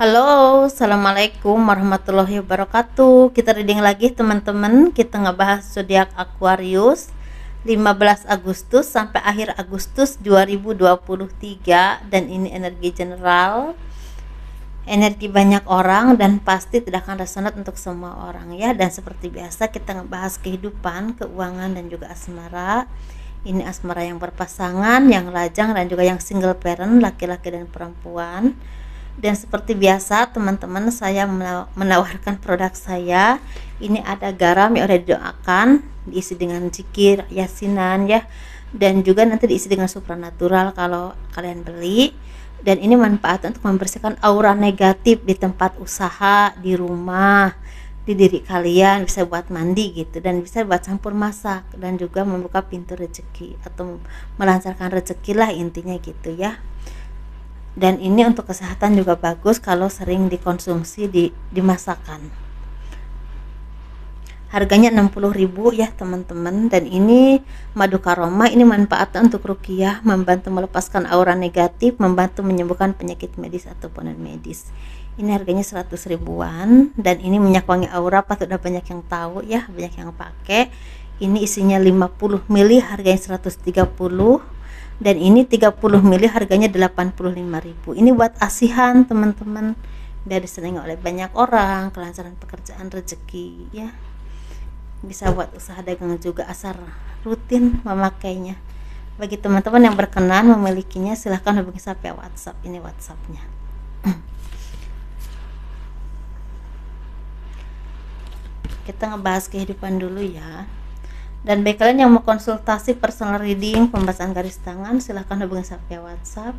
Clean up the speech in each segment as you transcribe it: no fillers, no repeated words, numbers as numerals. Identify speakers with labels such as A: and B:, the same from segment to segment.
A: Halo, assalamualaikum warahmatullahi wabarakatuh. Kita reading lagi teman-teman. Kita ngebahas zodiak Aquarius 15 Agustus sampai akhir Agustus 2023. Dan ini energi general, energi banyak orang, dan pasti tidak akan resonate untuk semua orang ya. Dan seperti biasa kita ngebahas kehidupan, keuangan, dan juga asmara. Ini asmara yang berpasangan, yang lajang, dan juga yang single parent, laki-laki dan perempuan. Dan seperti biasa teman-teman, saya menawarkan produk saya. Ini ada garam yang udah didoakan, diisi dengan zikir, yasinan ya, dan juga nanti diisi dengan supranatural kalau kalian beli. Dan ini manfaatnya untuk membersihkan aura negatif di tempat usaha, di rumah, di diri kalian. Bisa buat mandi gitu, dan bisa buat campur masak, dan juga membuka pintu rezeki atau melancarkan rezeki lah intinya gitu ya. Dan ini untuk kesehatan juga bagus kalau sering dikonsumsi di masakan. Harganya 60.000 ya teman-teman. Dan ini madu karoma, ini manfaatnya untuk ruqyah, membantu melepaskan aura negatif, membantu menyembuhkan penyakit medis ataupun non medis. Ini harganya 100 ribuan. Dan ini minyak wangi aura, patut udah banyak yang tahu ya, banyak yang pakai. Ini isinya 50 ml, harganya 130. Dan ini 30 ml, harganya 85.000. Ini buat asihan teman-teman, biar disenangi oleh banyak orang, kelancaran pekerjaan, rezeki ya. Bisa buat usaha dagang juga asal rutin memakainya. Bagi teman-teman yang berkenan memilikinya, silahkan hubungi saya via WhatsApp. Ini WhatsAppnya. Kita ngebahas kehidupan dulu ya. Dan bagi kalian yang mau konsultasi personal reading, pembahasan garis tangan, silahkan hubungi saya via WhatsApp.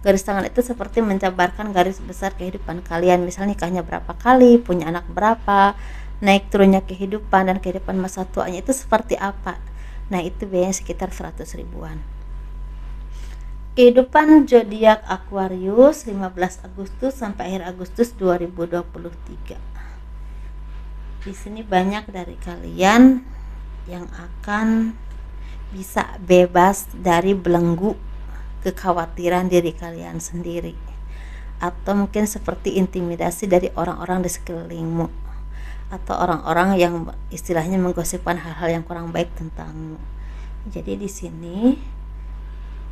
A: Garis tangan itu seperti menjabarkan garis besar kehidupan kalian. Misalnya nikahnya berapa kali, punya anak berapa, naik turunnya kehidupan, dan kehidupan masa tuanya itu seperti apa. Nah itu biayanya sekitar 100 ribuan. Kehidupan zodiak Aquarius 15 Agustus sampai akhir Agustus 2023. Di sini banyak dari kalian yang akan bisa bebas dari belenggu kekhawatiran diri kalian sendiri, atau mungkin seperti intimidasi dari orang-orang di sekelilingmu, atau orang-orang yang istilahnya menggosipkan hal-hal yang kurang baik tentangmu. Jadi di sini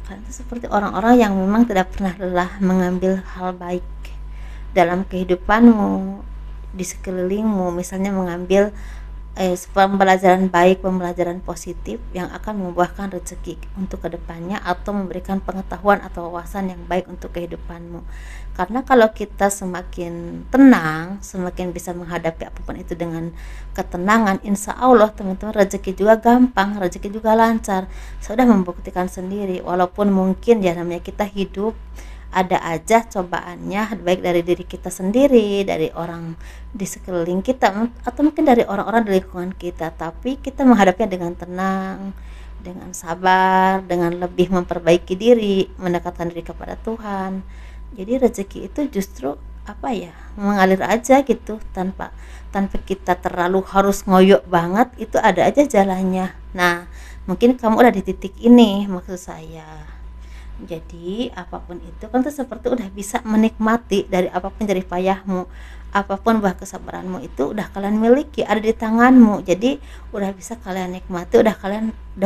A: kalian itu seperti orang-orang yang memang tidak pernah lelah mengambil hal baik dalam kehidupanmu, di sekelilingmu, misalnya mengambil pembelajaran baik, pembelajaran positif yang akan membuahkan rezeki untuk kedepannya, atau memberikan pengetahuan atau wawasan yang baik untuk kehidupanmu. Karena kalau kita semakin tenang, semakin bisa menghadapi apapun itu dengan ketenangan, insya Allah teman-teman rezeki juga gampang, rezeki juga lancar. Sudah membuktikan sendiri, walaupun mungkin ya namanya kita hidup, ada aja cobaannya, baik dari diri kita sendiri, dari orang di sekeliling kita, atau mungkin dari orang-orang di lingkungan kita. Tapi kita menghadapinya dengan tenang, dengan sabar, dengan lebih memperbaiki diri, mendekatkan diri kepada Tuhan. Jadi rezeki itu justru mengalir aja gitu, tanpa kita terlalu harus ngoyo banget. Itu ada aja jalannya. Nah mungkin kamu udah di titik ini maksud saya. Jadi apapun itu kan tuh seperti udah bisa menikmati dari apapun jerih payahmu, apapun buah kesabaranmu itu udah kalian miliki, ada di tanganmu. Jadi udah bisa kalian nikmati, udah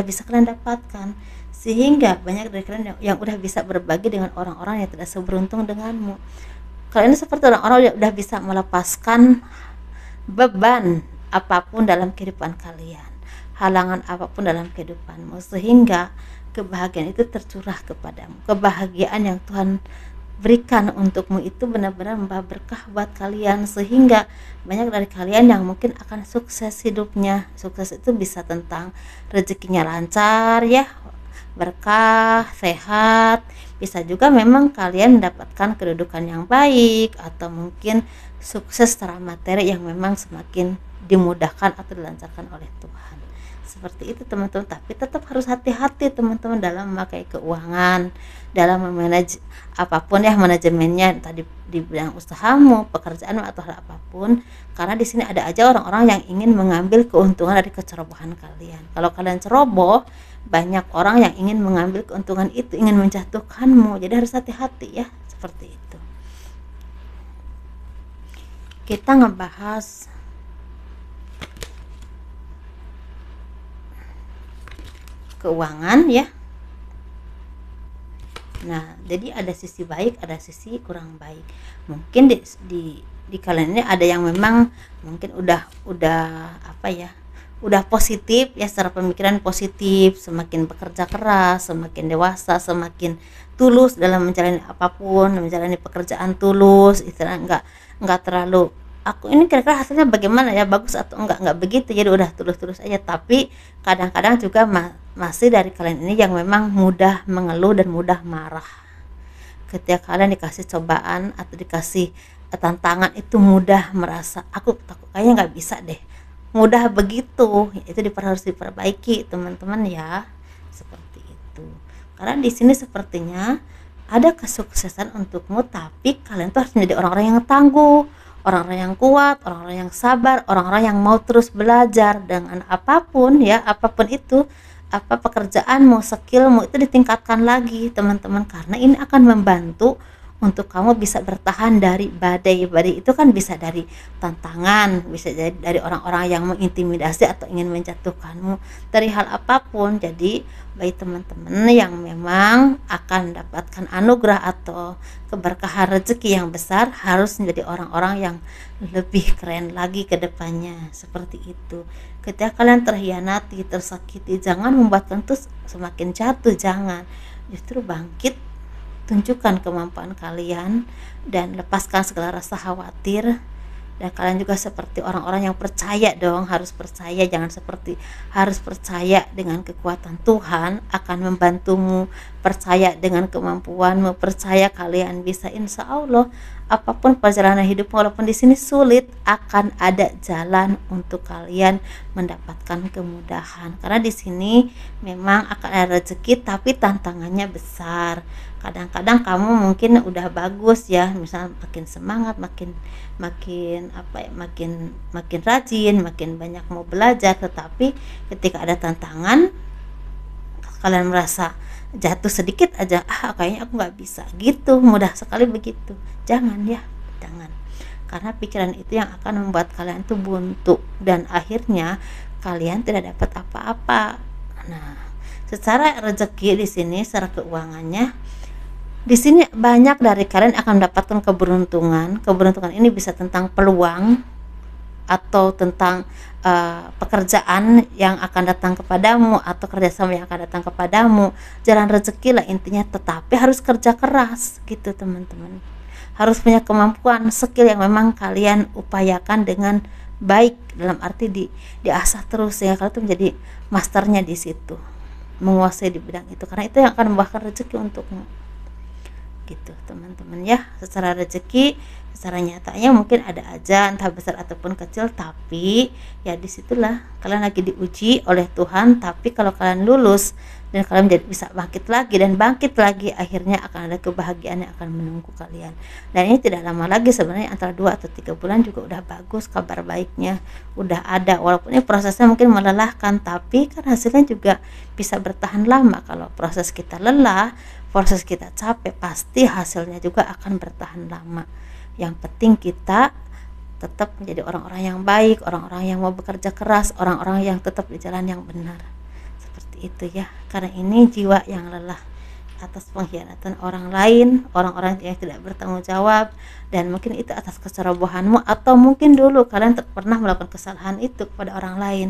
A: bisa kalian dapatkan. Sehingga banyak dari kalian yang udah bisa berbagi dengan orang-orang yang tidak seberuntung denganmu. Kalian seperti orang-orang yang udah bisa melepaskan beban apapun dalam kehidupan kalian, halangan apapun dalam kehidupanmu, sehingga kebahagiaan itu tercurah kepadamu. Kebahagiaan yang Tuhan berikan untukmu itu benar-benar membawa berkah buat kalian, sehingga banyak dari kalian yang mungkin akan sukses hidupnya. Sukses itu bisa tentang rezekinya lancar ya, berkah, sehat. Bisa juga memang kalian mendapatkan kedudukan yang baik, atau mungkin sukses secara materi yang memang semakin dimudahkan atau dilancarkan oleh Tuhan. Seperti itu teman-teman. Tapi tetap harus hati-hati teman-teman dalam memakai keuangan, dalam memanage apapun ya, manajemennya tadi di bidang usahamu, pekerjaanmu, atau hal apapun. Karena di sini ada aja orang-orang yang ingin mengambil keuntungan dari kecerobohan kalian. Kalau kalian ceroboh, banyak orang yang ingin mengambil keuntungan itu, ingin menjatuhkanmu. Jadi harus hati-hati ya, seperti itu. kita ngebahas keuangan ya. Nah, jadi ada sisi baik, ada sisi kurang baik. Mungkin di kalian ini ada yang memang mungkin udah apa ya, udah positif ya, secara pemikiran positif, semakin bekerja keras, semakin dewasa, semakin tulus dalam menjalani apapun, menjalani pekerjaan tulus, istilah nggak terlalu aku ini kira-kira hasilnya bagaimana ya, bagus atau enggak begitu, jadi udah tulus-tulus aja. Tapi kadang-kadang juga masih dari kalian ini yang memang mudah mengeluh dan mudah marah ketika kalian dikasih cobaan atau dikasih tantangan, itu mudah merasa aku kayaknya nggak bisa deh, mudah begitu. Itu harus diperbaiki teman-teman ya, seperti itu. Karena di sini sepertinya ada kesuksesan untukmu, tapi kalian tuh harus menjadi orang-orang yang tangguh, orang-orang yang kuat, orang-orang yang sabar, orang-orang yang mau terus belajar dengan apapun ya, apapun itu, apa pekerjaanmu, skillmu itu ditingkatkan lagi teman-teman, karena ini akan membantu untuk kamu bisa bertahan dari badai itu kan bisa dari tantangan, bisa jadi dari orang-orang yang mengintimidasi atau ingin menjatuhkanmu, dari hal apapun. Jadi bagi teman-teman yang memang akan mendapatkan anugerah atau keberkahan rezeki yang besar, harus menjadi orang-orang yang lebih keren lagi ke depannya, seperti itu. Ketika kalian terhianati, tersakiti, jangan membuat kalian tuh semakin jatuh, jangan, justru bangkit, tunjukkan kemampuan kalian dan lepaskan segala rasa khawatir. Dan kalian juga seperti orang-orang yang percaya dong, harus percaya, jangan seperti harus percaya dengan kekuatan Tuhan akan membantumu, percaya dengan kemampuanmu, percaya kalian bisa. Insya Allah apapun perjalanan hidup, walaupun di sini sulit, akan ada jalan untuk kalian mendapatkan kemudahan. Karena di sini memang akan ada rezeki, tapi tantangannya besar. Kadang-kadang kamu mungkin udah bagus ya, misalnya makin semangat, makin apa ya, makin rajin, makin banyak mau belajar, tetapi ketika ada tantangan kalian merasa jatuh sedikit aja, kayaknya aku nggak bisa gitu, mudah sekali begitu. Jangan ya, jangan, karena pikiran itu yang akan membuat kalian tuh buntu dan akhirnya kalian tidak dapat apa-apa. Nah, secara rezeki di sini, secara keuangannya di sini banyak dari kalian akan mendapatkan keberuntungan. Keberuntungan ini bisa tentang peluang atau tentang pekerjaan yang akan datang kepadamu atau kerjasama yang akan datang kepadamu, jalan rezeki lah intinya. Tetapi harus kerja keras gitu teman-teman, harus punya kemampuan, skill yang memang kalian upayakan dengan baik, dalam arti diasah terus ya, kalian tuh menjadi masternya di situ, menguasai di bidang itu, karena itu yang akan membuahkan rezeki untukmu gitu teman-teman ya. Secara rezeki, secara nyatanya mungkin ada aja, entah besar ataupun kecil, tapi ya disitulah kalian lagi diuji oleh Tuhan. Tapi kalau kalian lulus dan kalian bisa bangkit lagi, akhirnya akan ada kebahagiaan yang akan menunggu kalian. Dan ini tidak lama lagi sebenarnya, antara 2 atau 3 bulan juga udah bagus, kabar baiknya udah ada. Walaupun ini prosesnya mungkin melelahkan, tapi kan hasilnya juga bisa bertahan lama. Kalau proses kita lelah, proses kita capek, pasti hasilnya juga akan bertahan lama. Yang penting kita tetap menjadi orang-orang yang baik, orang-orang yang mau bekerja keras, orang-orang yang tetap di jalan yang benar, seperti itu ya. Karena ini jiwa yang lelah atas pengkhianatan orang lain, orang-orang yang tidak bertanggung jawab, dan mungkin itu atas kecerobohanmu, atau mungkin dulu kalian pernah melakukan kesalahan itu kepada orang lain,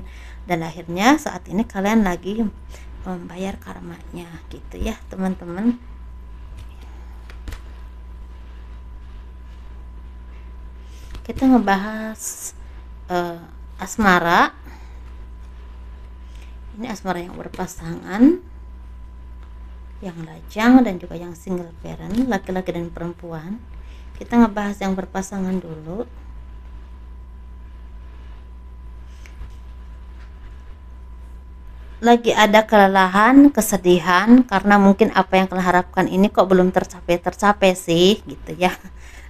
A: dan akhirnya saat ini kalian lagi membayar karmanya gitu ya teman-teman. Kita ngebahas asmara. Ini asmara yang berpasangan, yang lajang, dan juga yang single parent, laki-laki dan perempuan. Kita ngebahas yang berpasangan dulu. Lagi ada kelelahan, kesedihan, karena mungkin apa yang kalian harapkan ini kok belum tercapai sih gitu ya.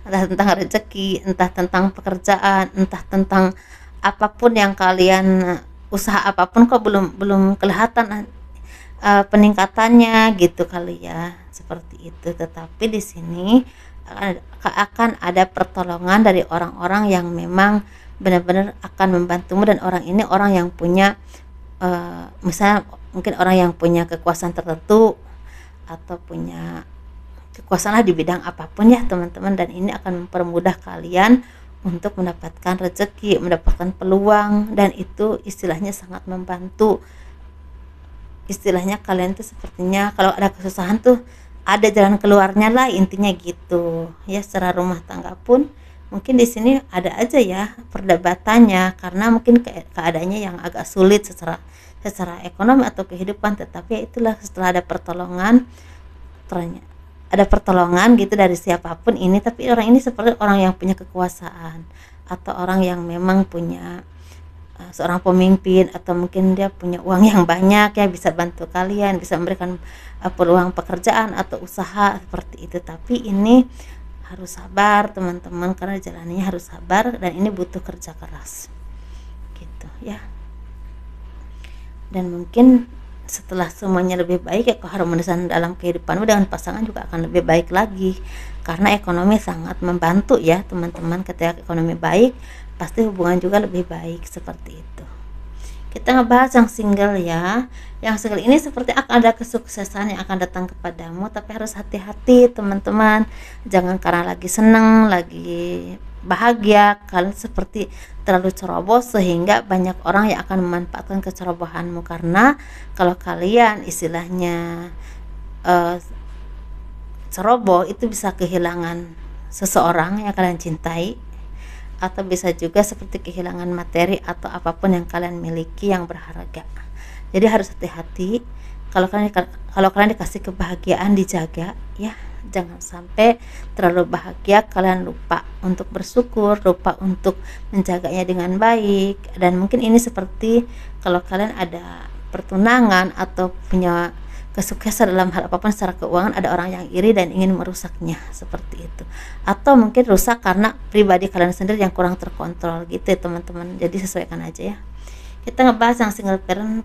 A: Entah tentang rezeki, entah tentang pekerjaan, entah tentang apapun yang kalian usaha apapun kok belum kelihatan peningkatannya gitu kali ya, seperti itu. Tetapi di sini akan ada pertolongan dari orang-orang yang memang benar-benar akan membantumu, dan orang ini orang yang punya misalnya mungkin orang yang punya kekuasaan tertentu atau punya kekuasaan di bidang apapun ya teman-teman, dan ini akan mempermudah kalian untuk mendapatkan rezeki, mendapatkan peluang, dan itu istilahnya sangat membantu. Istilahnya kalian tuh sepertinya kalau ada kesusahan tuh ada jalan keluarnya lah, intinya gitu ya. Secara rumah tangga pun mungkin di sini ada aja ya perdebatannya, karena mungkin keadaannya yang agak sulit secara ekonomi atau kehidupan, tetapi ya itulah, setelah ada pertolongan, ternyata ada pertolongan gitu dari siapapun ini, tapi orang ini seperti orang yang punya kekuasaan atau orang yang memang punya seorang pemimpin, atau mungkin dia punya uang yang banyak ya, bisa bantu kalian, bisa memberikan peluang pekerjaan atau usaha seperti itu. Tapi ini harus sabar teman-teman, karena jalannya harus sabar, dan ini butuh kerja keras gitu ya. Dan mungkin setelah semuanya lebih baik ya, keharmonisan dalam kehidupanmu dengan pasangan juga akan lebih baik lagi, karena ekonomi sangat membantu ya teman-teman. Ketika ekonomi baik, pasti hubungan juga lebih baik, seperti itu. Kita ngebahas yang single ya. Yang single ini seperti akan ada kesuksesan yang akan datang kepadamu, tapi harus hati-hati teman-teman. Jangan karena lagi seneng, lagi bahagia, kalian seperti terlalu ceroboh sehingga banyak orang yang akan memanfaatkan kecerobohanmu. Karena kalau kalian istilahnya ceroboh, itu bisa kehilangan seseorang yang kalian cintai, atau bisa juga seperti kehilangan materi atau apapun yang kalian miliki yang berharga. Jadi harus hati-hati. Kalau kalian dikasih kebahagiaan, dijaga ya. Jangan sampai terlalu bahagia kalian lupa untuk bersyukur, lupa untuk menjaganya dengan baik. Dan mungkin ini seperti kalau kalian ada pertunangan atau punya kesuksesan dalam hal apapun secara keuangan, ada orang yang iri dan ingin merusaknya, seperti itu. Atau mungkin rusak karena pribadi kalian sendiri yang kurang terkontrol gitu ya teman-teman. Jadi sesuaikan aja ya. Kita ngebahas yang single parent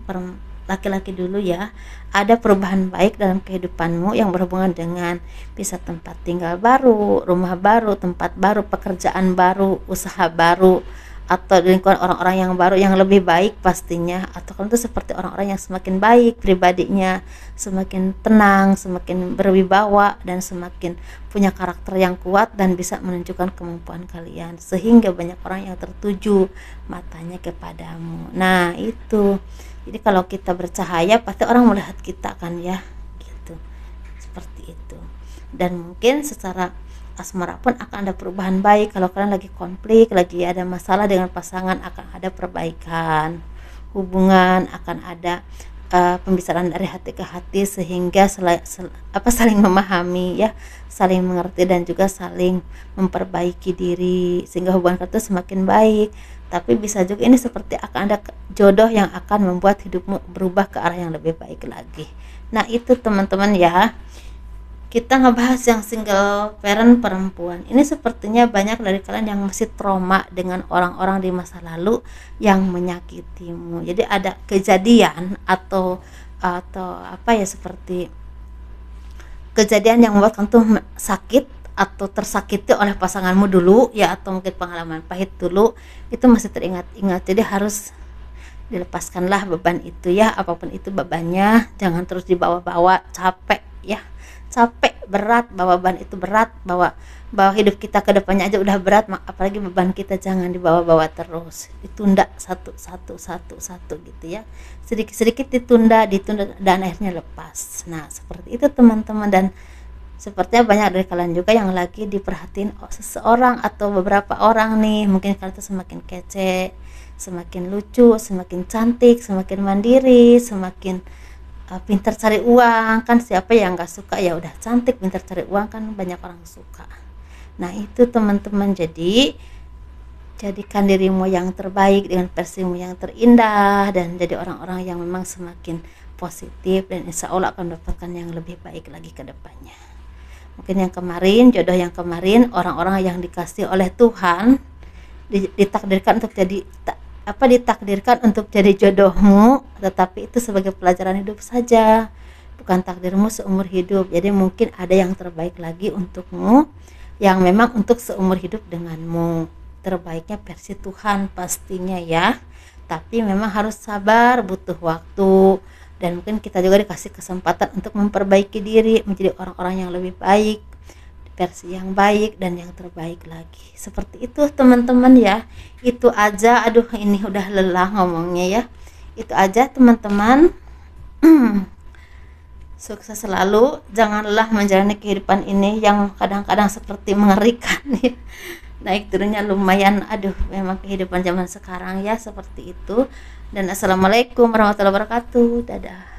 A: laki-laki dulu ya. Ada perubahan baik dalam kehidupanmu yang berhubungan dengan bisa tempat tinggal baru, rumah baru, tempat baru, pekerjaan baru, usaha baru, atau lingkungan orang-orang yang baru yang lebih baik pastinya. Atau kan itu seperti orang-orang yang semakin baik pribadinya, semakin tenang, semakin berwibawa, dan semakin punya karakter yang kuat dan bisa menunjukkan kemampuan kalian, sehingga banyak orang yang tertuju matanya kepadamu. Nah itu, jadi kalau kita bercahaya pasti orang melihat kita kan ya gitu, seperti itu. Dan mungkin secara asmara pun akan ada perubahan baik. Kalau kalian lagi konflik, lagi ada masalah dengan pasangan, akan ada perbaikan hubungan, akan ada pembicaraan dari hati ke hati, sehingga saling memahami ya, saling mengerti, dan juga saling memperbaiki diri, sehingga hubungan kalian semakin baik. Tapi bisa juga ini seperti akan ada jodoh yang akan membuat hidupmu berubah ke arah yang lebih baik lagi. Nah itu teman-teman ya. Kita ngebahas yang single parent perempuan. Ini sepertinya banyak dari kalian yang masih trauma dengan orang-orang di masa lalu yang menyakitimu. Jadi ada kejadian atau apa ya, seperti kejadian yang membuat kamu tuh sakit atau tersakiti oleh pasanganmu dulu ya, atau mungkin pengalaman pahit dulu, itu masih teringat-ingat. Jadi harus dilepaskanlah beban itu ya, apapun itu bebannya, jangan terus dibawa-bawa. Capek ya, capek, berat, bawa beban itu berat, bawa hidup kita ke depannya aja udah berat, apalagi beban kita jangan dibawa-bawa terus, ditunda satu gitu ya, sedikit-sedikit ditunda, dan akhirnya lepas. Nah seperti itu teman-teman. Dan sepertinya banyak dari kalian juga yang lagi diperhatiin seseorang atau beberapa orang nih. Mungkin kalian tuh semakin kece, semakin lucu, semakin cantik, semakin mandiri, semakin pintar cari uang. Kan siapa yang gak suka ya, udah cantik pintar cari uang kan banyak orang suka. Nah itu teman-teman, jadi jadikan dirimu yang terbaik dengan versimu yang terindah, dan jadi orang-orang yang memang semakin positif, dan insya Allah akan mendapatkan yang lebih baik lagi ke depannya. Mungkin yang kemarin, jodoh yang kemarin, orang-orang yang dikasih oleh Tuhan, ditakdirkan untuk jadi ditakdirkan untuk jadi jodohmu, tetapi itu sebagai pelajaran hidup saja, bukan takdirmu seumur hidup. Jadi mungkin ada yang terbaik lagi untukmu, yang memang untuk seumur hidup denganmu. Terbaiknya versi Tuhan pastinya ya, tapi memang harus sabar, butuh waktu, dan mungkin kita juga dikasih kesempatan untuk memperbaiki diri menjadi orang-orang yang lebih baik, versi yang baik dan yang terbaik lagi. Seperti itu teman-teman ya. Itu aja, aduh ini udah lelah ngomongnya ya. Itu aja teman-teman. Sukses selalu, jangan lelah menjalani kehidupan ini yang kadang-kadang seperti mengerikan ya. Naik turunnya lumayan, aduh memang kehidupan zaman sekarang ya seperti itu. Dan assalamualaikum warahmatullahi wabarakatuh. Dadah.